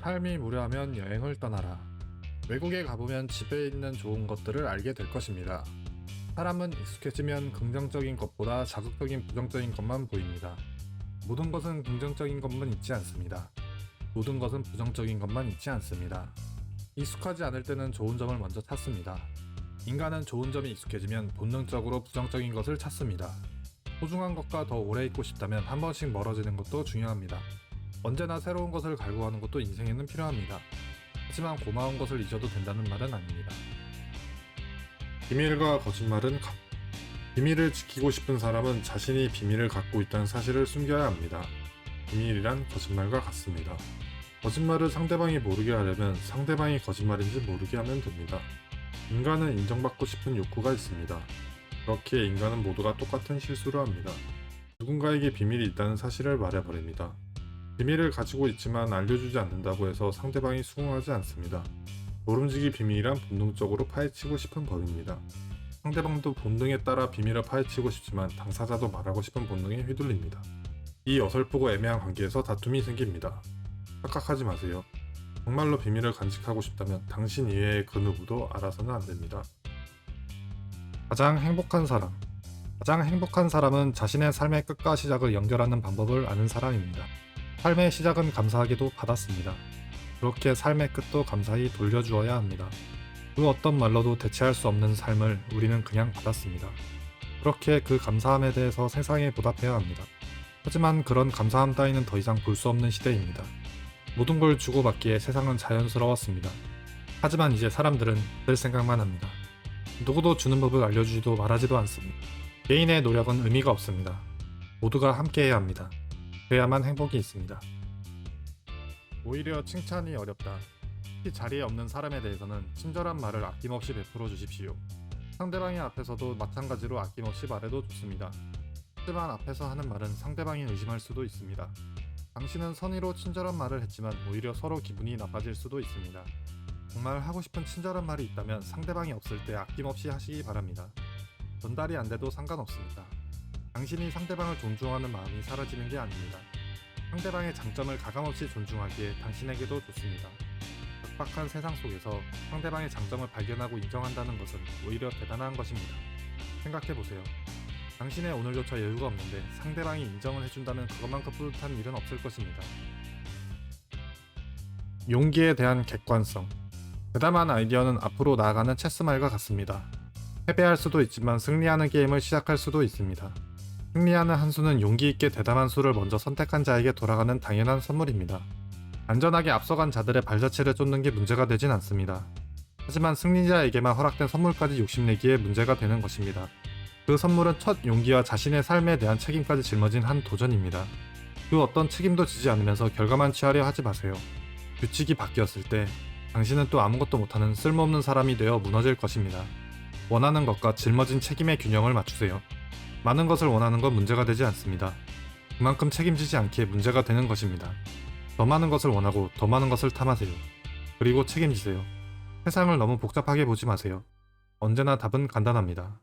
삶이 무료하면 여행을 떠나라. 외국에 가보면 집에 있는 좋은 것들을 알게 될 것입니다. 사람은 익숙해지면 긍정적인 것보다 자극적인 부정적인 것만 보입니다. 모든 것은 긍정적인 것만 있지 않습니다. 모든 것은 부정적인 것만 있지 않습니다. 익숙하지 않을 때는 좋은 점을 먼저 찾습니다. 인간은 좋은 점이 익숙해지면 본능적으로 부정적인 것을 찾습니다. 소중한 것과 더 오래 있고 싶다면 한 번씩 멀어지는 것도 중요합니다. 언제나 새로운 것을 갈구하는 것도 인생에는 필요합니다. 하지만 고마운 것을 잊어도 된다는 말은 아닙니다. 비밀과 거짓말은 비밀을 지키고 싶은 사람은 자신이 비밀을 갖고 있다는 사실을 숨겨야 합니다. 비밀이란 거짓말과 같습니다. 거짓말을 상대방이 모르게 하려면 상대방이 거짓말인지 모르게 하면 됩니다. 인간은 인정받고 싶은 욕구가 있습니다. 그렇기에 인간은 모두가 똑같은 실수를 합니다. 누군가에게 비밀이 있다는 사실을 말해버립니다. 비밀을 가지고 있지만 알려주지 않는다고 해서 상대방이 수긍하지 않습니다. 모름지기 비밀이란 본능적으로 파헤치고 싶은 법입니다. 상대방도 본능에 따라 비밀을 파헤치고 싶지만 당사자도 말하고 싶은 본능에 휘둘립니다. 이 어설프고 애매한 관계에서 다툼이 생깁니다. 착각하지 마세요. 정말로 비밀을 간직하고 싶다면 당신 이외의 그 누구도 알아서는 안 됩니다. 가장 행복한 사람은 자신의 삶의 끝과 시작을 연결하는 방법을 아는 사람입니다. 삶의 시작은 감사하게도 받았습니다. 그렇게 삶의 끝도 감사히 돌려주어야 합니다. 그 어떤 말로도 대체할 수 없는 삶을 우리는 그냥 받았습니다. 그렇게 그 감사함에 대해서 세상에 보답해야 합니다. 하지만 그런 감사함 따위는 더 이상 볼 수 없는 시대입니다. 모든 걸 주고받기에 세상은 자연스러웠습니다. 하지만 이제 사람들은 늘 생각만 합니다. 누구도 주는 법을 알려주지도 말하지도 않습니다. 개인의 노력은 의미가 없습니다. 모두가 함께해야 합니다. 그래야만 행복이 있습니다. 오히려 칭찬이 어렵다. 특히 자리에 없는 사람에 대해서는 친절한 말을 아낌없이 베풀어 주십시오. 상대방의 앞에서도 마찬가지로 아낌없이 말해도 좋습니다. 하지만 앞에서 하는 말은 상대방이 의심할 수도 있습니다. 당신은 선의로 친절한 말을 했지만 오히려 서로 기분이 나빠질 수도 있습니다. 정말 하고 싶은 친절한 말이 있다면 상대방이 없을 때 아낌없이 하시기 바랍니다. 전달이 안 돼도 상관없습니다. 당신이 상대방을 존중하는 마음이 사라지는 게 아닙니다. 상대방의 장점을 가감없이 존중하기에 당신에게도 좋습니다. 빡빡한 세상 속에서 상대방의 장점을 발견하고 인정한다는 것은 오히려 대단한 것입니다. 생각해보세요. 당신의 오늘조차 여유가 없는데 상대방이 인정을 해준다면 그것만큼 뿌듯한 일은 없을 것입니다. 용기에 대한 객관성. 대담한 아이디어는 앞으로 나아가는 체스말과 같습니다. 패배할 수도 있지만 승리하는 게임을 시작할 수도 있습니다. 승리하는 한 수는 용기 있게 대담한 수를 먼저 선택한 자에게 돌아가는 당연한 선물입니다. 안전하게 앞서간 자들의 발자취를 쫓는 게 문제가 되진 않습니다. 하지만 승리자에게만 허락된 선물까지 욕심내기에 문제가 되는 것입니다. 그 선물은 첫 용기와 자신의 삶에 대한 책임까지 짊어진 한 도전입니다. 그 어떤 책임도 지지 않으면서 결과만 취하려 하지 마세요. 규칙이 바뀌었을 때 당신은 또 아무것도 못하는 쓸모없는 사람이 되어 무너질 것입니다. 원하는 것과 짊어진 책임의 균형을 맞추세요. 많은 것을 원하는 건 문제가 되지 않습니다. 그만큼 책임지지 않기에 문제가 되는 것입니다. 더 많은 것을 원하고 더 많은 것을 탐하세요. 그리고 책임지세요. 세상을 너무 복잡하게 보지 마세요. 언제나 답은 간단합니다.